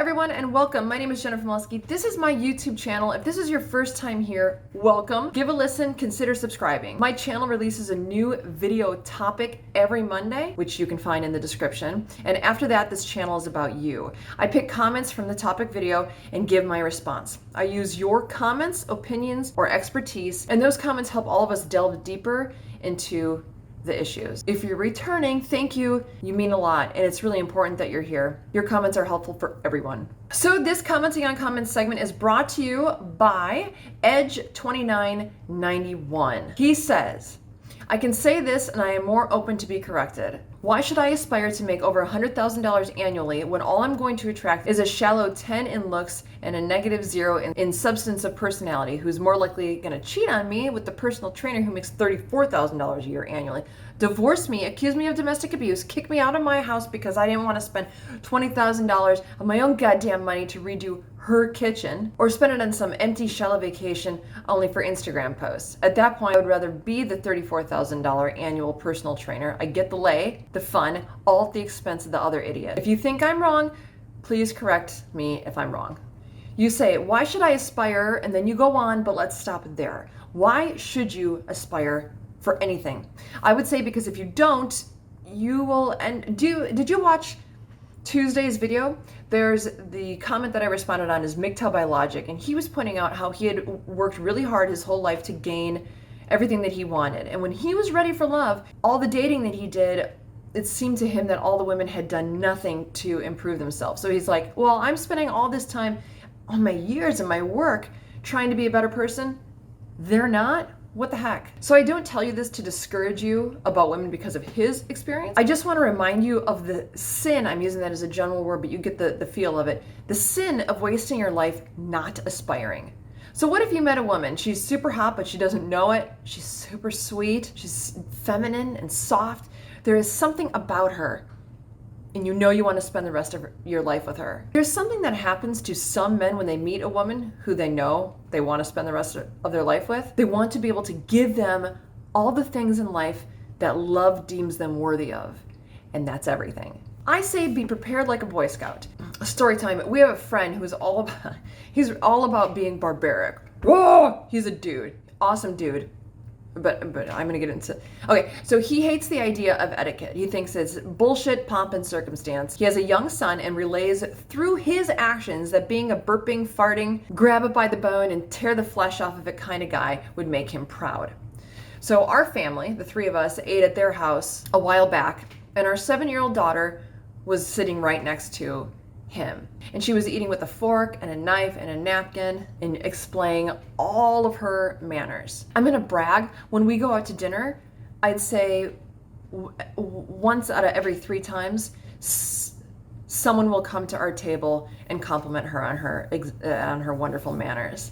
everyone and welcome. My name is Jennifer Moleski. This is my YouTube channel. If this is your first time here, welcome. Give a listen, consider subscribing. My channel releases a new video topic every Monday, which you can find in the description. And after that, this channel is about you. I pick comments from the topic video and give my response. I use your comments, opinions, or expertise, and those comments help all of us delve deeper into the issues. If you're returning, thank you. You mean a lot, and it's really important that you're here. Your comments are helpful for everyone. So this commenting on comments segment is brought to you by Edge2991. He says, I can say this and I am more open to be corrected. Why should I aspire to make over $100,000 annually when all I'm going to attract is a shallow 10 in looks and a negative 0 in substance of personality, who's more likely going to cheat on me with the personal trainer who makes $34,000 a year annually, divorce me, accuse me of domestic abuse, kick me out of my house because I didn't want to spend $20,000 of my own goddamn money to redo her kitchen, or spend it on some empty shallow vacation only for Instagram posts. At that point, I would rather be the $34,000 annual personal trainer. I get the lay, the fun, all at the expense of the other idiot. If you think I'm wrong, please correct me if I'm wrong. You say, why should I aspire? And then you go on, but let's stop there. Why should you aspire for anything? I would say because if you don't, you will, and did you watch Tuesday's video? There's the comment that I responded on is MGTOW by Logic, and he was pointing out how he had worked really hard his whole life to gain everything that he wanted. And when he was ready for love, all the dating that he did, it seemed to him that all the women had done nothing to improve themselves. So he's like, well, I'm spending all this time on my years and my work trying to be a better person. They're not. What the heck? So I don't tell you this to discourage you about women because of his experience. I just want to remind you of the sin, I'm using that as a general word, but you get the feel of it. The sin of wasting your life not aspiring. So what if you met a woman, she's super hot, but she doesn't know it. She's super sweet. She's feminine and soft. There is something about her, and you know you want to spend the rest of your life with her. There's something that happens to some men when they meet a woman who they know they want to spend the rest of their life with. They want to be able to give them all the things in life that love deems them worthy of, and that's everything. I say be prepared like a Boy Scout. Story time. We have a friend who's he's all about being barbaric. Whoa! He's a dude. Awesome dude. But I'm going to get into... Okay, so he hates the idea of etiquette. He thinks it's bullshit, pomp, and circumstance. He has a young son and relays through his actions that being a burping, farting, grab it by the bone and tear the flesh off of it kind of guy would make him proud. So our family, the three of us, ate at their house a while back, and our 7-year-old daughter was sitting right next to him. And she was eating with a fork and a knife and a napkin and displaying all of her manners. I'm gonna brag, when we go out to dinner, I'd say once out of every 3 times, someone will come to our table and compliment her on her wonderful manners.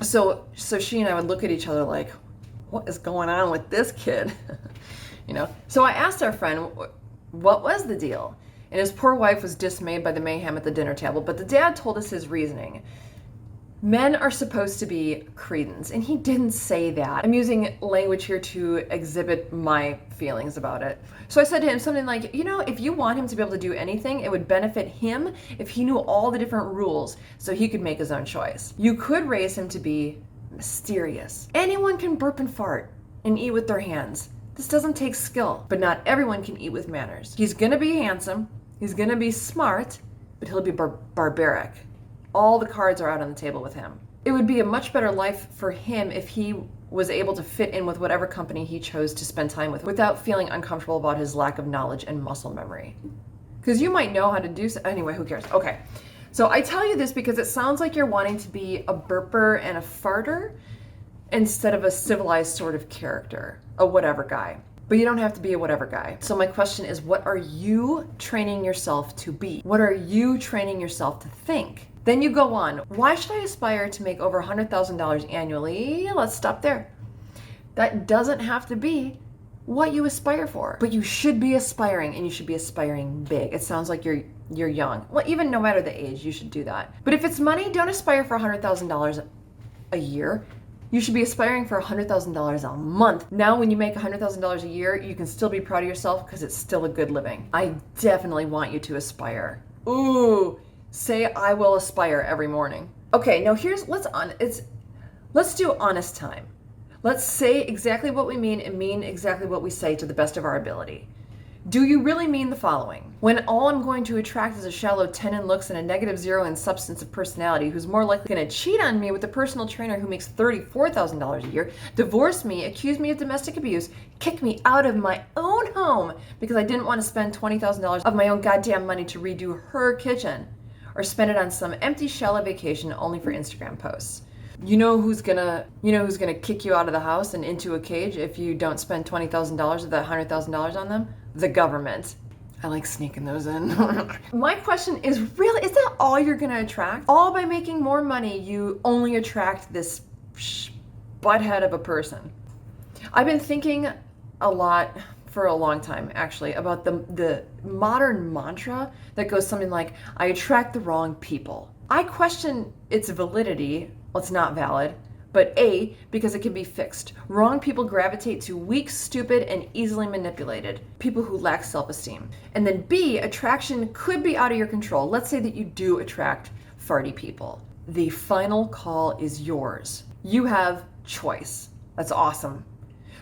So she and I would look at each other like, what is going on with this kid? You know? So I asked our friend, what was the deal? And his poor wife was dismayed by the mayhem at the dinner table, but the dad told us his reasoning. Men are supposed to be cretins, and he didn't say that. I'm using language here to exhibit my feelings about it. So I said to him something like, you know, if you want him to be able to do anything, it would benefit him if he knew all the different rules so he could make his own choice. You could raise him to be mysterious. Anyone can burp and fart and eat with their hands. This doesn't take skill, but not everyone can eat with manners. He's gonna be handsome. He's gonna be smart, but he'll be barbaric. All the cards are out on the table with him. It would be a much better life for him if he was able to fit in with whatever company he chose to spend time with without feeling uncomfortable about his lack of knowledge and muscle memory. Because you might know how to do so. Anyway, who cares? Okay, so I tell you this because it sounds like you're wanting to be a burper and a farter instead of a civilized sort of character, a whatever guy. But you don't have to be a whatever guy. So my question is, what are you training yourself to be? What are you training yourself to think? Then you go on, why should I aspire to make over $100,000 annually? Let's stop there. That doesn't have to be what you aspire for, but you should be aspiring, and you should be aspiring big. It sounds like you're young. Well, even no matter the age, you should do that. But if it's money, don't aspire for $100,000 a year. You should be aspiring for $100,000 a month. Now, when you make $100,000 a year, you can still be proud of yourself because it's still a good living. I definitely want you to aspire Ooh, say I will aspire every morning. Okay, now let's do honest time. Let's say exactly what we mean and mean exactly what we say to the best of our ability. Do you really mean the following? When all I'm going to attract is a shallow 10 in looks and a negative 0 in substance of personality who's more likely going to cheat on me with a personal trainer who makes $34,000 a year, divorce me, accuse me of domestic abuse, kick me out of my own home because I didn't want to spend $20,000 of my own goddamn money to redo her kitchen, or spend it on some empty shell of vacation only for Instagram posts? You know who's gonna kick you out of the house and into a cage if you don't spend $20,000 of that $100,000 on them? The government. I like sneaking those in. My question is that all you're gonna attract? All by making more money, you only attract this butthead of a person. I've been thinking a lot for a long time, actually, about the modern mantra that goes something like, I attract the wrong people. I question its validity. Well, it's not valid, but A, because it can be fixed. Wrong people gravitate to weak, stupid, and easily manipulated people who lack self-esteem. And then B, attraction could be out of your control. Let's say that you do attract farty people. The final call is yours. You have choice. That's awesome.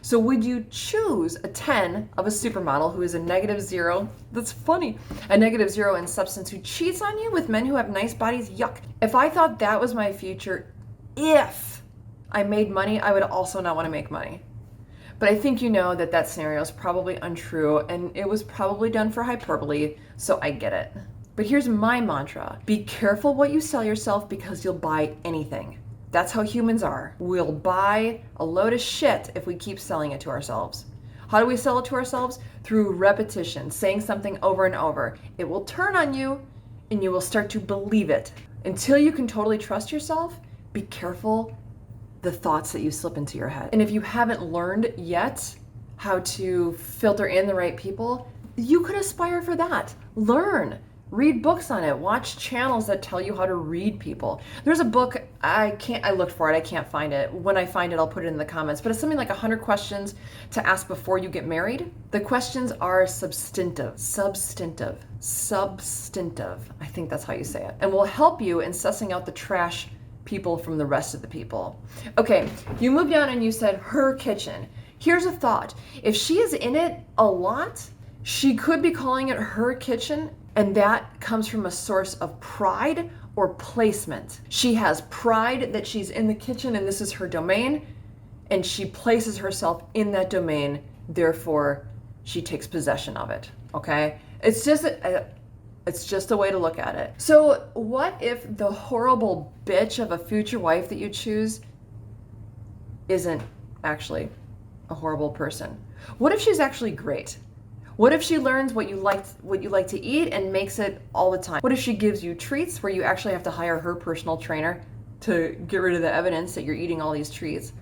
So would you choose a 10 of a supermodel who is a negative 0? That's funny. A negative 0 in substance who cheats on you with men who have nice bodies? Yuck. If I thought that was my future, if I made money, I would also not want to make money. But I think you know that that scenario is probably untrue and it was probably done for hyperbole, so I get it. But here's my mantra. Be careful what you sell yourself because you'll buy anything. That's how humans are. We'll buy a load of shit if we keep selling it to ourselves. How do we sell it to ourselves? Through repetition, saying something over and over. It will turn on you and you will start to believe it. Until you can totally trust yourself, be careful the thoughts that you slip into your head. And if you haven't learned yet how to filter in the right people, you could aspire for that. Learn. Read books on it. Watch channels that tell you how to read people. There's a book, I looked for it, I can't find it. When I find it, I'll put it in the comments. But it's something like 100 questions to ask before you get married. The questions are substantive. I think that's how you say it. And will help you in sussing out the trash people from the rest of the people. Okay, you moved down and you said her kitchen. Here's a thought. If she is in it a lot, she could be calling it her kitchen, and that comes from a source of pride or placement. She has pride that she's in the kitchen and this is her domain, and she places herself in that domain, therefore she takes possession of it, okay? It's just a way to look at it. So what if the horrible bitch of a future wife that you choose isn't actually a horrible person? What if she's actually great? What if she learns what you like to eat and makes it all the time? What if she gives you treats where you actually have to hire her personal trainer to get rid of the evidence that you're eating all these treats?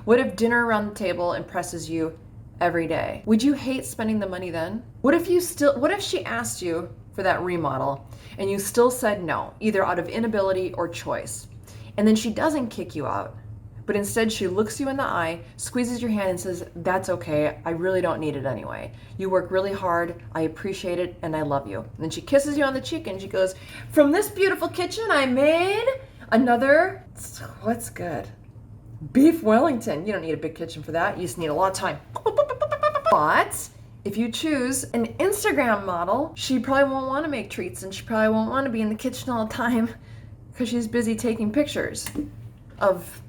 What if dinner around the table impresses you every day? Would you hate spending the money then? What if she asked you for that remodel and you still said no, either out of inability or choice? And then she doesn't kick you out, but instead she looks you in the eye, squeezes your hand and says, that's okay, I really don't need it anyway. You work really hard, I appreciate it, and I love you. And then she kisses you on the cheek and she goes, from this beautiful kitchen I made another, what's good? Beef Wellington. You don't need a big kitchen for that, you just need a lot of time. But if you choose an Instagram model, she probably won't want to make treats and she probably won't want to be in the kitchen all the time because she's busy taking pictures of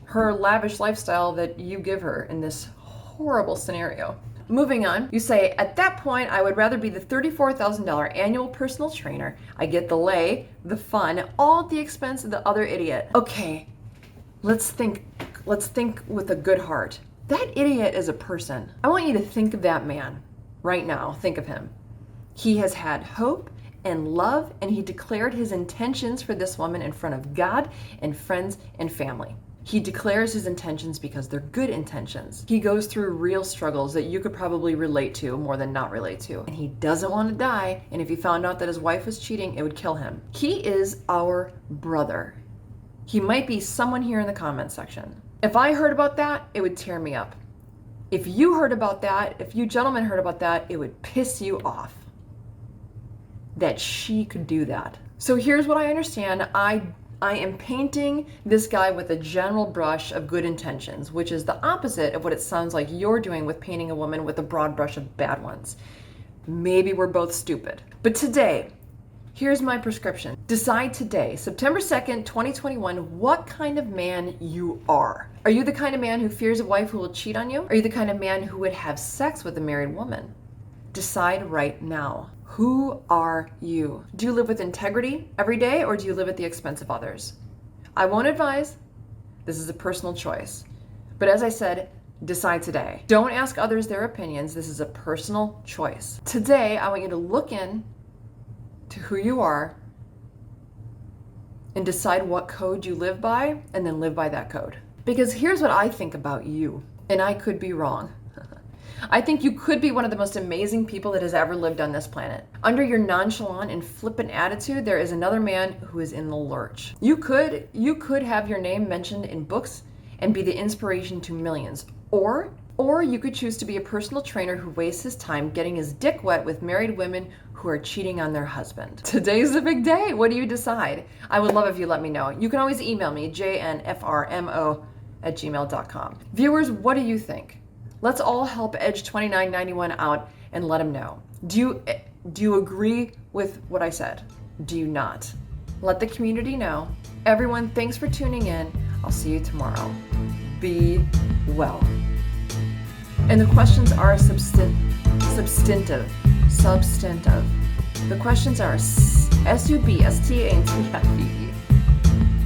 her lavish lifestyle that you give her in this horrible scenario. Moving on, you say, at that point, I would rather be the $34,000 annual personal trainer. I get the lay, the fun, all at the expense of the other idiot. Okay, let's think with a good heart. That idiot is a person. I want you to think of that man right now. Think of him. He has had hope and love, and he declared his intentions for this woman in front of God and friends and family. He declares his intentions because they're good intentions. He goes through real struggles that you could probably relate to more than not relate to. And he doesn't want to die, and if he found out that his wife was cheating, it would kill him. He is our brother. He might be someone here in the comment section. If I heard about that, it would tear me up. If you heard about that, if you gentlemen heard about that, it would piss you off. that she could do that. So here's what I understand. I am painting this guy with a general brush of good intentions, which is the opposite of what it sounds like you're doing with painting a woman with a broad brush of bad ones. Maybe we're both stupid. But today, here's my prescription. Decide today, September 2nd, 2021, what kind of man you are. Are you the kind of man who fears a wife who will cheat on you? Are you the kind of man who would have sex with a married woman? Decide right now. Who are you? Do you live with integrity every day, or do you live at the expense of others? I won't advise. This is a personal choice. But as I said, decide today. Don't ask others their opinions. This is a personal choice. Today, I want you to look in to who you are and decide what code you live by, and then live by that code. Because here's what I think about you, and I could be wrong. I think you could be one of the most amazing people that has ever lived on this planet. Under your nonchalant and flippant attitude, there is another man who is in the lurch. You could have your name mentioned in books and be the inspiration to millions. Or you could choose to be a personal trainer who wastes his time getting his dick wet with married women who are cheating on their husband. Today's the big day. What do you decide? I would love if you let me know. You can always email me, jnfrmo@gmail.com. Viewers, what do you think? Let's all help edge 2991 out and let him know. Do you agree with what I said? Do you not? Let the community know. Everyone, thanks for tuning in. I'll see you tomorrow. Be well. And the questions are substantive. The questions are SUB, STA, and TFE.